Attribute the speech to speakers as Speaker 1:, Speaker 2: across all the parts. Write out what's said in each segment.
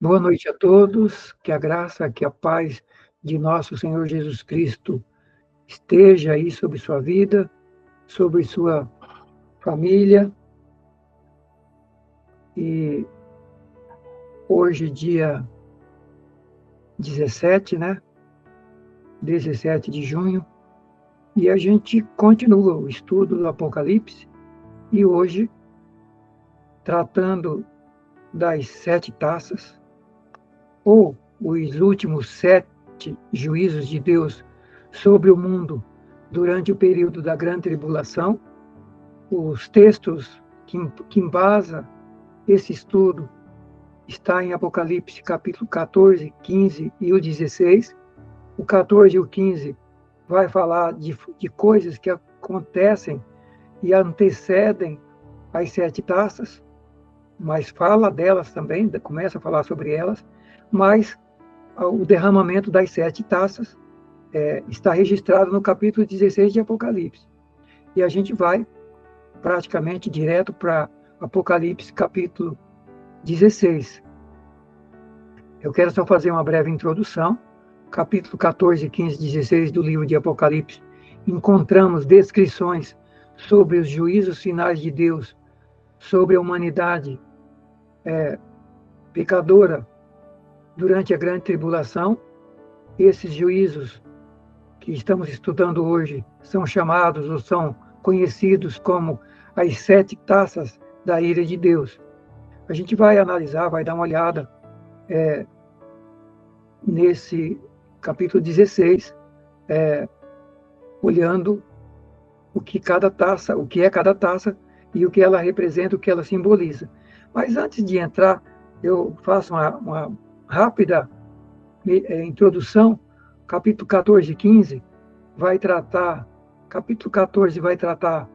Speaker 1: Boa noite a todos, que a graça, que a paz de nosso Senhor Jesus Cristo esteja aí sobre sua vida, sobre sua família. E hoje, dia 17, né? 17 de junho, e a gente continua o estudo do Apocalipse, e hoje, tratando das 7 taças, ou os últimos 7 juízos de Deus sobre o mundo durante o período da Grande Tribulação. Os textos que embasam esse estudo está em Apocalipse capítulo 14, 15 e o 16. O 14 e o 15 vai falar de coisas que acontecem e antecedem as 7 taças, mas fala delas também, começa a falar sobre elas, mas o derramamento das 7 taças está registrado no capítulo 16 de Apocalipse. E a gente vai praticamente direto para Apocalipse capítulo 16. Eu quero só fazer uma breve introdução. Capítulo 14, 15 e 16 do livro de Apocalipse, encontramos descrições sobre os juízos finais de Deus, sobre a humanidade pecadora durante a grande tribulação. Esses juízos que estamos estudando hoje são chamados ou são conhecidos como as 7 taças da ira de Deus. A gente vai analisar, vai dar uma olhada nesse capítulo 16, olhando o que é cada taça e o que ela representa, o que ela simboliza. Mas antes de entrar, eu faço uma rápida introdução. Capítulo 14 e 15 capítulo 14 vai tratar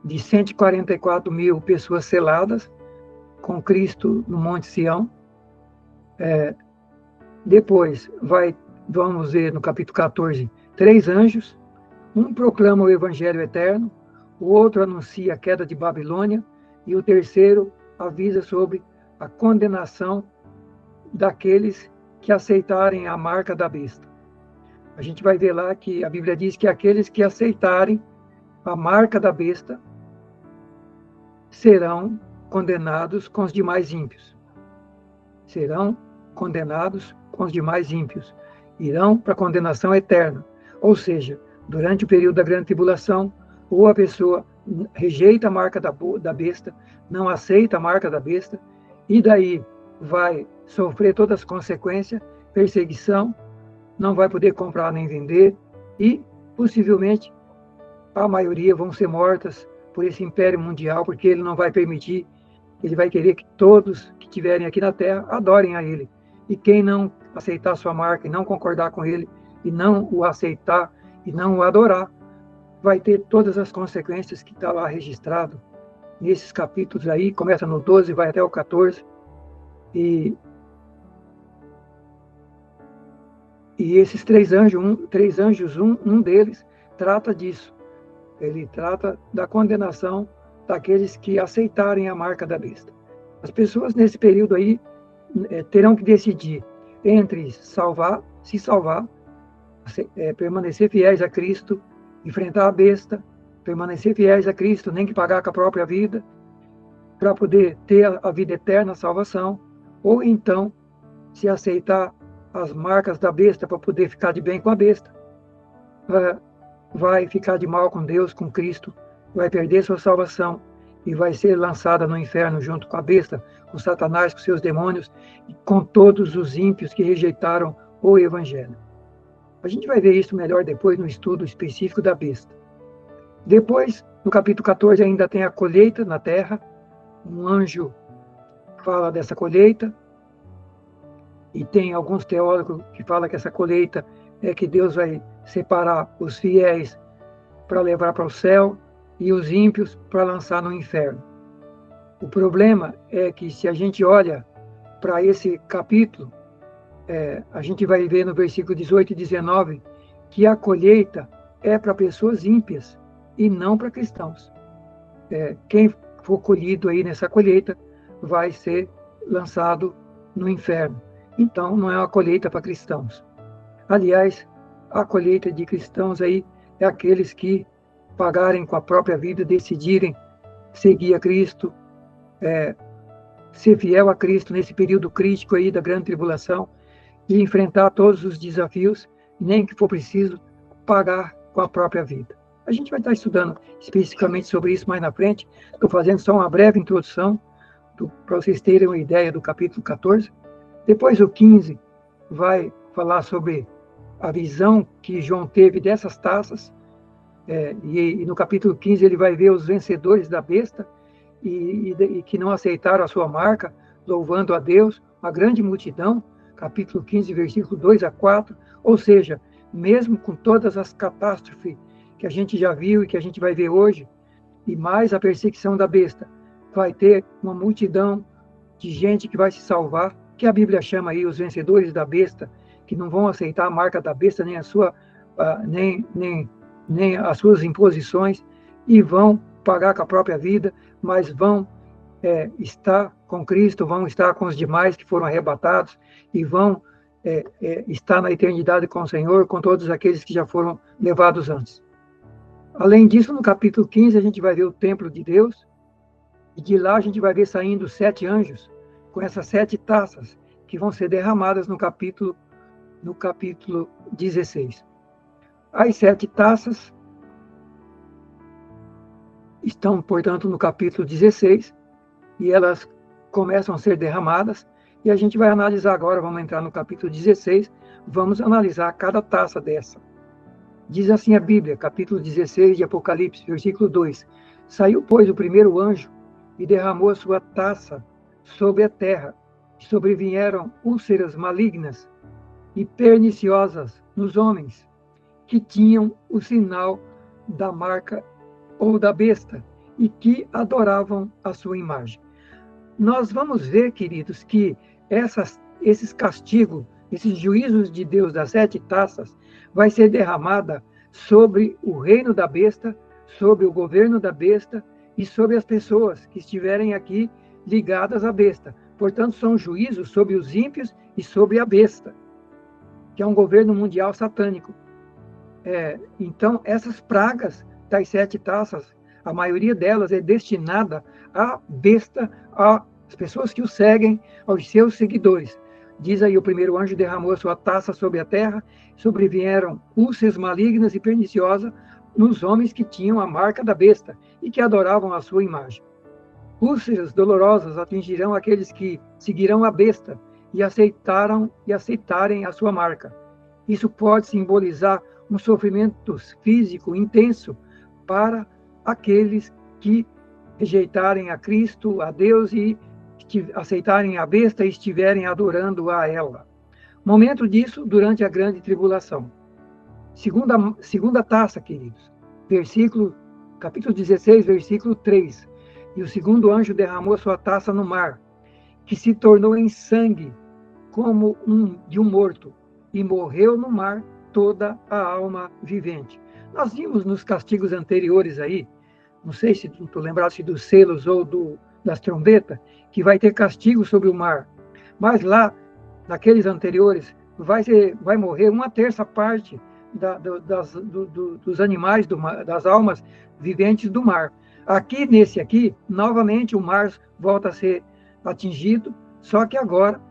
Speaker 1: de 144 mil pessoas seladas com Cristo no Monte Sião. Depois vamos ver no capítulo 14 3 anjos. Um proclama o evangelho eterno, o outro anuncia a queda de Babilônia e o terceiro avisa sobre a condenação daqueles que aceitarem a marca da besta. A gente vai ver lá que a Bíblia diz que aqueles que aceitarem a marca da besta serão condenados com os demais ímpios. Serão condenados com os demais ímpios. Irão para a condenação eterna. Ou seja, durante o período da grande tribulação, ou a pessoa rejeita a marca da besta, não aceita a marca da besta, e daí vai sofrer todas as consequências, perseguição, não vai poder comprar nem vender, e possivelmente a maioria vão ser mortas por esse império mundial, porque ele não vai permitir, ele vai querer que todos que estiverem aqui na Terra adorem a ele. E quem não aceitar sua marca e não concordar com ele, e não o aceitar e não o adorar, vai ter todas as consequências que está lá registrado nesses capítulos aí, começa no 12 e vai até o 14. E esses 3 anjos, um deles trata disso. Ele trata da condenação daqueles que aceitarem a marca da besta. As pessoas nesse período aí terão que decidir entre se salvar, permanecer fiéis a Cristo, enfrentar a besta, permanecer fiéis a Cristo, nem que pagar com a própria vida, para poder ter a vida eterna, a salvação, ou então se aceitar as marcas da besta para poder ficar de bem com a besta, vai ficar de mal com Deus, com Cristo, vai perder sua salvação e vai ser lançada no inferno junto com a besta, com Satanás, com seus demônios e com todos os ímpios que rejeitaram o Evangelho. A gente vai ver isso melhor depois no estudo específico da besta. Depois, no capítulo 14, ainda tem a colheita na terra. Um anjo fala dessa colheita, e tem alguns teólogos que falam que essa colheita é que Deus vai separar os fiéis para levar para o céu e os ímpios para lançar no inferno. O problema é que se a gente olha para esse capítulo, a gente vai ver no versículo 18 e 19 que a colheita é para pessoas ímpias e não para cristãos. Quem for colhido aí nessa colheita vai ser lançado no inferno. Então, não é uma colheita para cristãos. Aliás, a colheita de cristãos aí é aqueles que pagarem com a própria vida, decidirem seguir a Cristo, ser fiel a Cristo nesse período crítico aí da grande tribulação e enfrentar todos os desafios, nem que for preciso pagar com a própria vida. A gente vai estar estudando especificamente sobre isso mais na frente. Estou fazendo só uma breve introdução para vocês terem uma ideia do capítulo 14. Depois o 15 vai falar sobre a visão que João teve dessas taças, e no capítulo 15 ele vai ver os vencedores da besta e que não aceitaram a sua marca, louvando a Deus, uma grande multidão, capítulo 15, versículo 2 a 4, ou seja, mesmo com todas as catástrofes que a gente já viu e que a gente vai ver hoje, e mais a perseguição da besta, vai ter uma multidão de gente que vai se salvar, que a Bíblia chama aí os vencedores da besta, que não vão aceitar a marca da besta, nem as suas imposições, e vão pagar com a própria vida, mas vão estar com Cristo, vão estar com os demais que foram arrebatados, e vão estar na eternidade com o Senhor, com todos aqueles que já foram levados antes. Além disso, no capítulo 15, a gente vai ver o templo de Deus, e de lá a gente vai ver saindo 7 anjos, com essas 7 taças, que vão ser derramadas no capítulo 16. As 7 taças estão, portanto, no capítulo 16, e elas começam a ser derramadas, e a gente vai analisar agora, vamos entrar no capítulo 16, vamos analisar cada taça dessa. Diz assim a Bíblia, capítulo 16 de Apocalipse, versículo 2: Saiu, pois, o primeiro anjo e derramou a sua taça sobre a terra, e sobrevieram úlceras malignas e perniciosas nos homens, que tinham o sinal da marca ou da besta, e que adoravam a sua imagem. Nós vamos ver, queridos, que esses castigos, esses juízos de Deus das 7 taças, vai ser derramada sobre o reino da besta, sobre o governo da besta e sobre as pessoas que estiverem aqui ligadas à besta. Portanto, são juízos sobre os ímpios e sobre a besta, que é um governo mundial satânico. Então, essas pragas das 7 taças, a maioria delas é destinada à besta, às pessoas que o seguem, aos seus seguidores. Diz aí, o primeiro anjo derramou a sua taça sobre a terra, sobrevieram úlceras malignas e perniciosas nos homens que tinham a marca da besta e que adoravam a sua imagem. Úlceras dolorosas atingirão aqueles que seguirão a besta e aceitarem a sua marca. Isso pode simbolizar um sofrimento físico intenso para aqueles que rejeitarem a Cristo, a Deus, e aceitarem a besta e estiverem adorando a ela. Momento disso durante a grande tribulação. Segunda taça, queridos. Capítulo 16, versículo 3. E o segundo anjo derramou sua taça no mar, que se tornou em sangue, como de um morto, e morreu no mar toda a alma vivente. Nós vimos nos castigos anteriores aí, não sei se tu lembraste dos selos ou das trombetas, que vai ter castigo sobre o mar. Mas lá, naqueles anteriores, vai morrer 1/3 parte dos animais do mar, das almas viventes do mar. Aqui, nesse aqui, novamente o mar volta a ser atingido, só que agora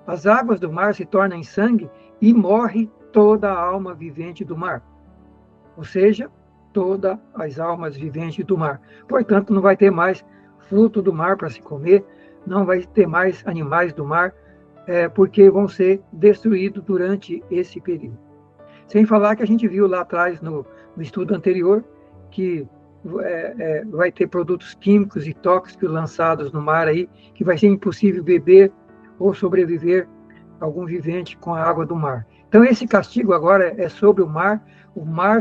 Speaker 1: as águas do mar se tornam em sangue e morre toda a alma vivente do mar. Ou seja, todas as almas viventes do mar. Portanto, não vai ter mais fruto do mar para se comer, não vai ter mais animais do mar, porque vão ser destruídos durante esse período. Sem falar que a gente viu lá atrás, no estudo anterior, que vai ter produtos químicos e tóxicos lançados no mar aí, que vai ser impossível beber ou sobreviver algum vivente com a água do mar. Então, esse castigo agora é sobre o mar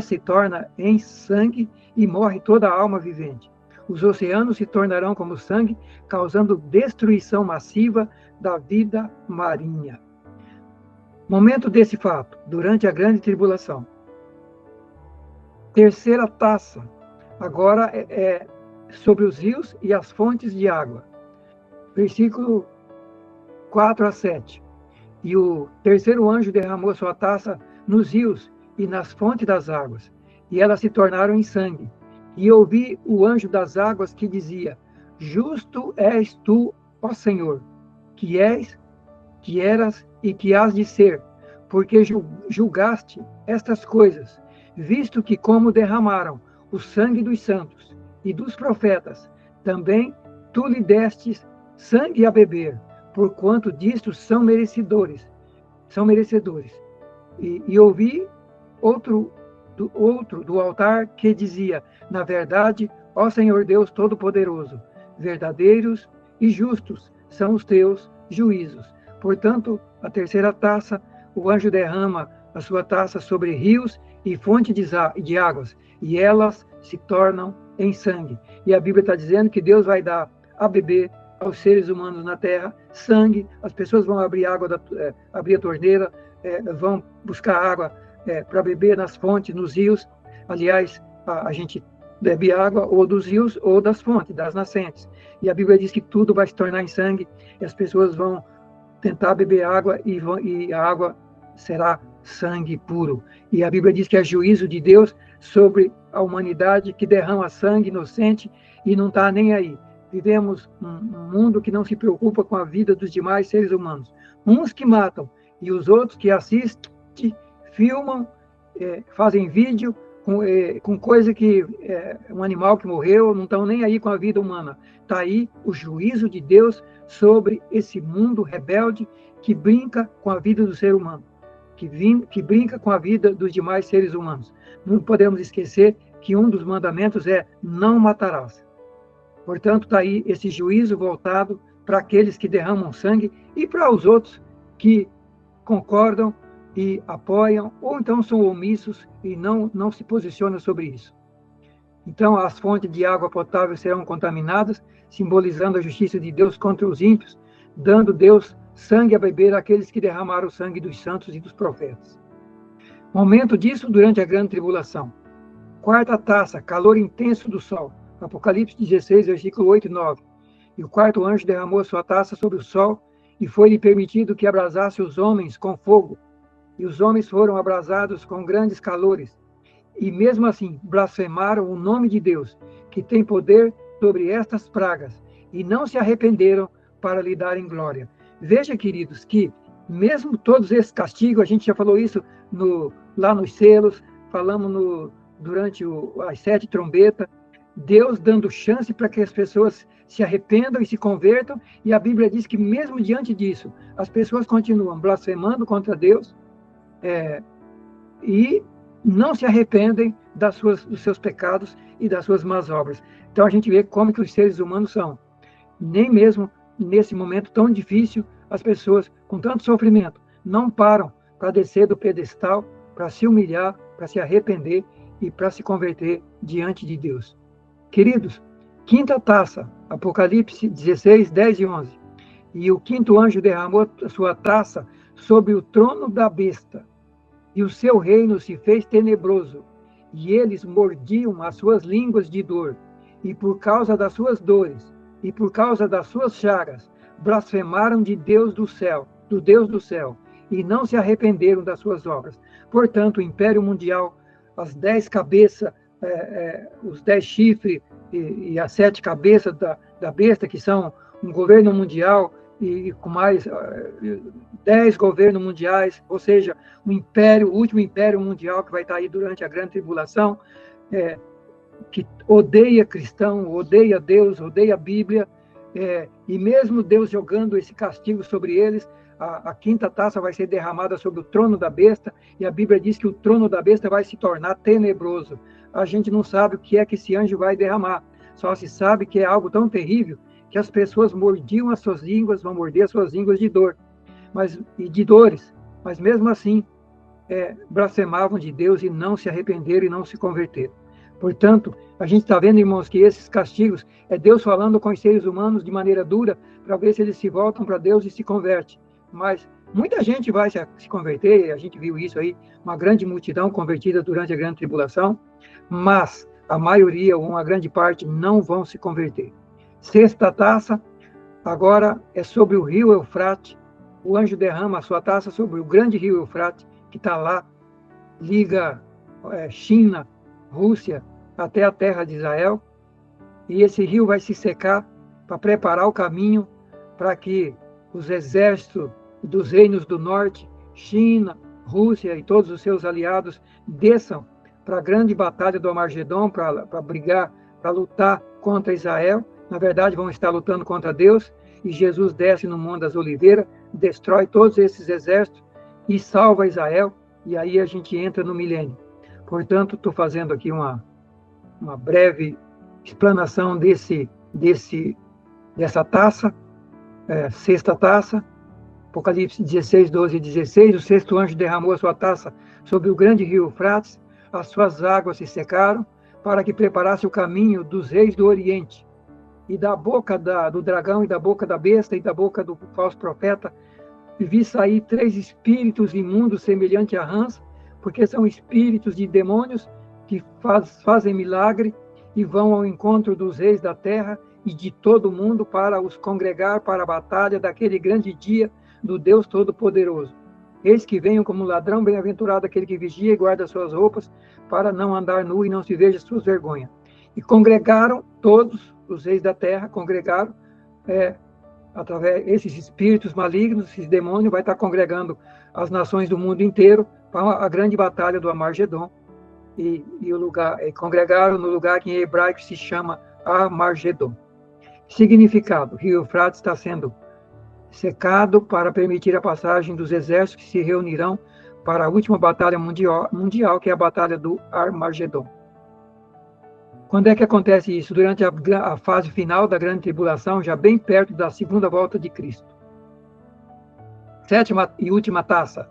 Speaker 1: se torna em sangue e morre toda a alma vivente. Os oceanos se tornarão como sangue, causando destruição massiva da vida marinha. Momento desse fato, durante a grande tribulação. Terceira taça, agora é sobre os rios e as fontes de água. Versículo 4 a 7. E o terceiro anjo derramou sua taça nos rios e nas fontes das águas, e elas se tornaram em sangue. E ouvi o anjo das águas que dizia: Justo és tu, ó Senhor, que eras e que hás de ser, porque julgaste estas coisas, visto que como derramaram o sangue dos santos e dos profetas, também tu lhe destes sangue a beber, porquanto disto são merecedores. E ouvi outro do altar que dizia: Na verdade, ó Senhor Deus Todo-Poderoso, verdadeiros e justos são os teus juízos. Portanto, a terceira taça, o anjo derrama a sua taça sobre rios e fontes de águas, e elas se tornam em sangue. E a Bíblia está dizendo que Deus vai dar a beber aos seres humanos na terra sangue. As pessoas vão abrir abrir a torneira, vão buscar água para beber nas fontes, nos rios. Aliás, a gente bebe água ou dos rios ou das fontes, das nascentes. E a Bíblia diz que tudo vai se tornar em sangue, e as pessoas vão tentar beber água e a água será sangue puro. E a Bíblia diz que é juízo de Deus sobre a humanidade que derrama sangue inocente e não está nem aí. Vivemos um mundo que não se preocupa com a vida dos demais seres humanos. Uns que matam e os outros que assistem, filmam, fazem vídeo com coisa que um animal que morreu, não estão nem aí com a vida humana. Está aí o juízo de Deus sobre esse mundo rebelde que brinca com a vida do ser humano, que brinca com a vida dos demais seres humanos. Não podemos esquecer que um dos mandamentos é: não matarás. Portanto, está aí esse juízo voltado para aqueles que derramam sangue e para os outros que concordam e apoiam, ou então são omissos e não se posicionam sobre isso. Então, as fontes de água potável serão contaminadas, simbolizando a justiça de Deus contra os ímpios, dando Deus sangue a beber àqueles que derramaram o sangue dos santos e dos profetas. Momento disso durante a grande tribulação. Quarta taça, calor intenso do sol. Apocalipse 16, versículo 8 e 9. E o quarto anjo derramou sua taça sobre o sol, e foi-lhe permitido que abrasasse os homens com fogo. E os homens foram abrasados com grandes calores. E mesmo assim blasfemaram o nome de Deus, que tem poder sobre estas pragas, e não se arrependeram para lhe darem glória. Veja, queridos, que mesmo todos esses castigos, a gente já falou isso lá nos selos, falamos durante as 7 trombetas, Deus dando chance para que as pessoas se arrependam e se convertam, e a Bíblia diz que mesmo diante disso, as pessoas continuam blasfemando contra Deus, e não se arrependem dos seus pecados e das suas más obras. Então a gente vê como que os seres humanos são. Nem mesmo nesse momento tão difícil, as pessoas com tanto sofrimento não param para descer do pedestal, para se humilhar, para se arrepender e para se converter diante de Deus. Queridos, quinta taça, Apocalipse 16, 10 e 11. E o quinto anjo derramou a sua taça sobre o trono da besta, e o seu reino se fez tenebroso, e eles mordiam as suas línguas de dor, e por causa das suas dores, e por causa das suas chagas, blasfemaram de Deus do céu, do Deus do céu, e não se arrependeram das suas obras. Portanto, o Império Mundial, as 10 cabeças, os 10 chifres e as 7 cabeças da besta, que são um governo mundial, e com mais 10 governos mundiais, ou seja, o último império mundial que vai estar aí durante a grande tribulação, que odeia cristão, odeia Deus, odeia a Bíblia, e mesmo Deus jogando esse castigo sobre eles, a quinta taça vai ser derramada sobre o trono da besta, e a Bíblia diz que o trono da besta vai se tornar tenebroso. A gente não sabe o que é que esse anjo vai derramar, só se sabe que é algo tão terrível que as pessoas mordiam as suas línguas, vão morder as suas línguas de dor, e de dores, mas mesmo assim blasfemavam de Deus e não se arrependeram e não se converteram. Portanto, a gente está vendo, irmãos, que esses castigos é Deus falando com os seres humanos de maneira dura para ver se eles se voltam para Deus e se convertem. Mas muita gente vai se converter, a gente viu isso aí, uma grande multidão convertida durante a grande tribulação, mas a maioria, ou uma grande parte, não vão se converter. Sexta taça, agora é sobre o rio Eufrates, o anjo derrama a sua taça sobre o grande rio Eufrates, que está lá, liga China, Rússia, até a terra de Israel, e esse rio vai se secar para preparar o caminho para que os exércitos dos reinos do norte, China, Rússia e todos os seus aliados desçam para a grande batalha do Armagedon, para brigar, para lutar contra Israel. Na verdade, vão estar lutando contra Deus, e Jesus desce no Monte das Oliveiras, destrói todos esses exércitos e salva Israel, e aí a gente entra no milênio. Portanto, estou fazendo aqui uma breve explanação dessa taça, sexta taça, Apocalipse 16, 12 e 16, o sexto anjo derramou a sua taça sobre o grande rio Eufrates, as suas águas se secaram, para que preparasse o caminho dos reis do Oriente. E da boca do dragão, e da boca da besta, e da boca do falso profeta, vi sair 3 espíritos imundos semelhantes a rãs, porque são espíritos de demônios que fazem milagre e vão ao encontro dos reis da terra e de todo o mundo para os congregar para a batalha daquele grande dia do Deus Todo-Poderoso. Eis que venham como ladrão, bem-aventurado aquele que vigia e guarda suas roupas, para não andar nu e não se veja suas vergonhas. E congregaram todos os reis da terra, através esses espíritos malignos, esses demônios, vai estar congregando as nações do mundo inteiro para a grande batalha do Armagedon. E congregaram no lugar que em hebraico se chama Armagedon. Significado: Rio Eufrates está sendo secado para permitir a passagem dos exércitos que se reunirão para a última batalha mundial, que é a batalha do Armagedon. Quando é que acontece isso? Durante a fase final da grande tribulação, já bem perto da segunda volta de Cristo. Sétima e última taça.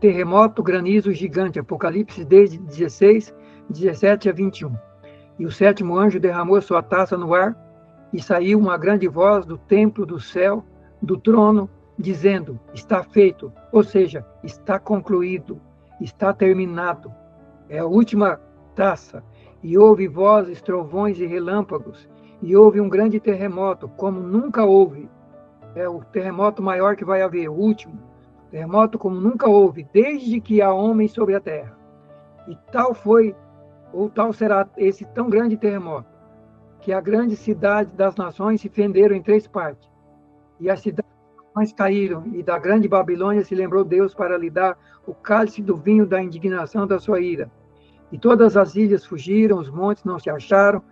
Speaker 1: Terremoto, granizo gigante. Apocalipse 16, 17 a 21. E o sétimo anjo derramou sua taça no ar, e saiu uma grande voz do templo do céu, do trono, dizendo: está feito, ou seja, está concluído, está terminado. É a última taça. E houve vozes, trovões e relâmpagos, e houve um grande terremoto, como nunca houve. É o terremoto maior que vai haver, o último. Terremoto como nunca houve, desde que há homens sobre a terra. E tal foi, ou tal será esse tão grande terremoto, que a grande cidade das nações se fenderam em 3 partes. E as cidades das nações caíram, e da grande Babilônia se lembrou Deus para lhe dar o cálice do vinho da indignação da sua ira. E todas as ilhas fugiram, os montes não se acharam,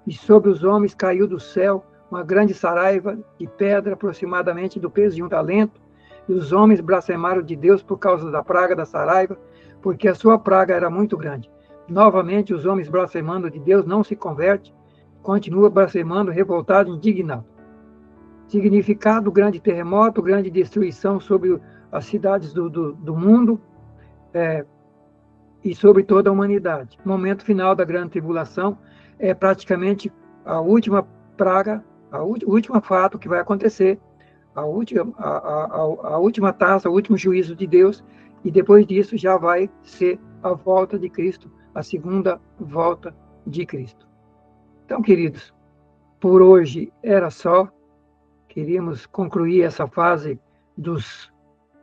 Speaker 1: e sobre os homens caiu do céu uma grande saraiva de pedra, aproximadamente do peso de 1 talento, e os homens blasfemaram de Deus por causa da praga da saraiva, porque a sua praga era muito grande. Novamente, os homens blasfemando de Deus não se convertem, continua blasfemando, revoltado, indignado. Significado: grande terremoto, grande destruição sobre as cidades do mundo, e sobre toda a humanidade. O momento final da grande tribulação é praticamente a última praga, o último fato que vai acontecer, a última taça, o último juízo de Deus, e depois disso já vai ser a volta de Cristo, a segunda volta de Cristo. Então, queridos, por hoje era só. Queríamos concluir essa fase dos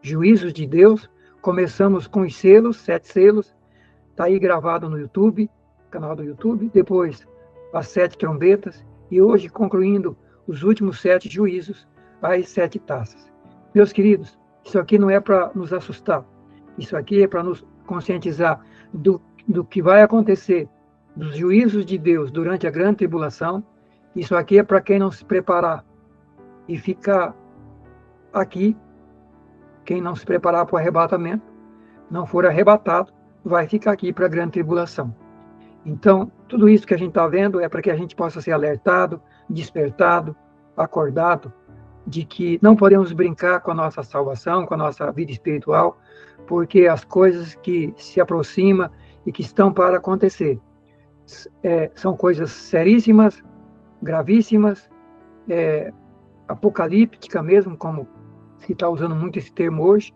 Speaker 1: juízos de Deus. Começamos com os selos, 7 selos, está aí gravado no YouTube, canal do YouTube. Depois, as 7 trombetas, e hoje concluindo os últimos 7 juízos, as 7 taças. Meus queridos, isso aqui não é para nos assustar, isso aqui é para nos conscientizar do que vai acontecer, dos juízos de Deus durante a grande tribulação. Isso aqui é para quem não se preparar e ficar aqui. Quem não se preparar para o arrebatamento, não for arrebatado, vai ficar aqui para a grande tribulação. Então, tudo isso que a gente está vendo é para que a gente possa ser alertado, despertado, acordado, de que não podemos brincar com a nossa salvação, com a nossa vida espiritual, porque as coisas que se aproximam e que estão para acontecer são coisas seríssimas, gravíssimas, apocalíptica mesmo, como se está usando muito esse termo hoje,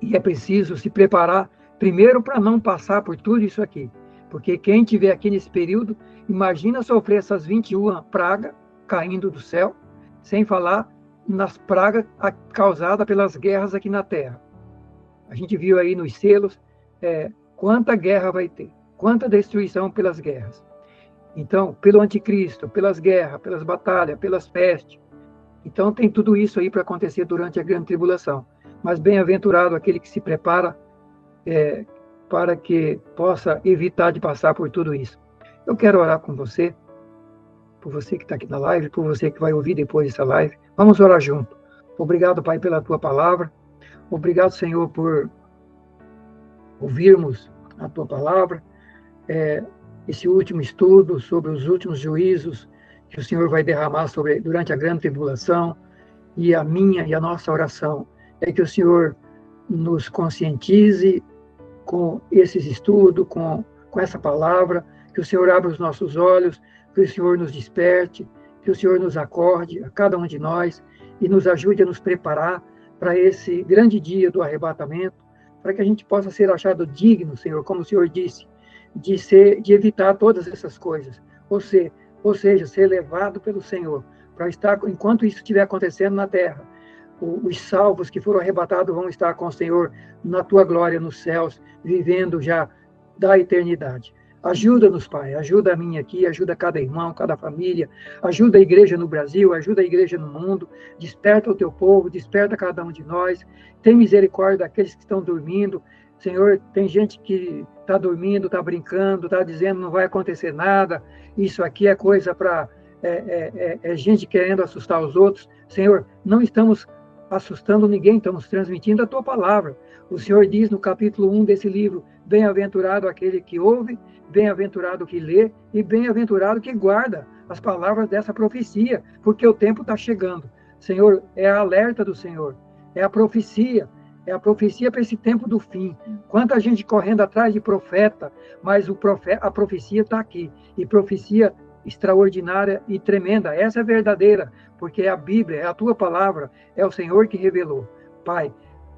Speaker 1: e é preciso se preparar primeiro para não passar por tudo isso aqui, porque quem estiver aqui nesse período, imagina sofrer essas 21 pragas caindo do céu, sem falar nas pragas causadas pelas guerras aqui na Terra. A gente viu aí nos selos quanta guerra vai ter, quanta destruição pelas guerras. Então, pelo anticristo, pelas guerras, pelas batalhas, pelas pestes. Então, tem tudo isso aí para acontecer durante a grande tribulação. Mas bem-aventurado aquele que se prepara para que possa evitar de passar por tudo isso. Eu quero orar com você, por você que está aqui na live, por você que vai ouvir depois dessa live. Vamos orar junto. Obrigado, Pai, pela tua palavra. Obrigado, Senhor, por ouvirmos a tua palavra. Esse último estudo sobre os últimos juízos que o Senhor vai derramar durante a grande tribulação. E a minha e a nossa oração é que o Senhor nos conscientize com esses estudos, com essa palavra, que o Senhor abra os nossos olhos, que o Senhor nos desperte, que o Senhor nos acorde, a cada um de nós, e nos ajude a nos preparar para esse grande dia do arrebatamento, para que a gente possa ser achado digno, Senhor, como o Senhor disse, de evitar todas essas coisas, ou seja, ser levado pelo Senhor, para estar, enquanto isso estiver acontecendo na terra, os salvos que foram arrebatados vão estar com o Senhor na tua glória nos céus, vivendo já da eternidade. Ajuda-nos, Pai, ajuda a mim aqui, ajuda cada irmão, cada família, ajuda a igreja no Brasil, ajuda a igreja no mundo, desperta o teu povo, desperta cada um de nós, tem misericórdia daqueles que estão dormindo. Senhor, tem gente que está dormindo, está brincando, está dizendo não vai acontecer nada, isso aqui é coisa para... gente querendo assustar os outros. Senhor, não estamos assustando ninguém, estamos transmitindo a tua palavra. O Senhor diz no capítulo 1 desse livro, bem-aventurado aquele que ouve, bem-aventurado que lê e bem-aventurado que guarda as palavras dessa profecia, porque o tempo está chegando. Senhor, é a alerta do Senhor, é a profecia para esse tempo do fim. Quanta gente correndo atrás de profeta, mas a profecia está aqui, e profecia extraordinária e tremenda. Essa é verdadeira, porque é a Bíblia, é a tua palavra, é o Senhor que revelou. Pai,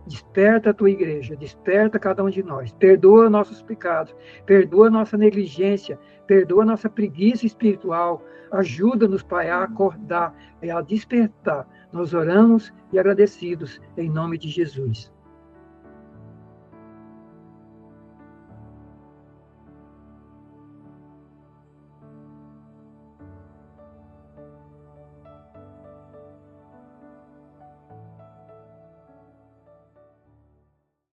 Speaker 1: desperta a tua igreja, desperta cada um de nós, perdoa nossos pecados, perdoa nossa negligência, perdoa nossa preguiça espiritual, ajuda-nos, Pai, a acordar e a despertar. Nós oramos e agradecidos em nome de Jesus.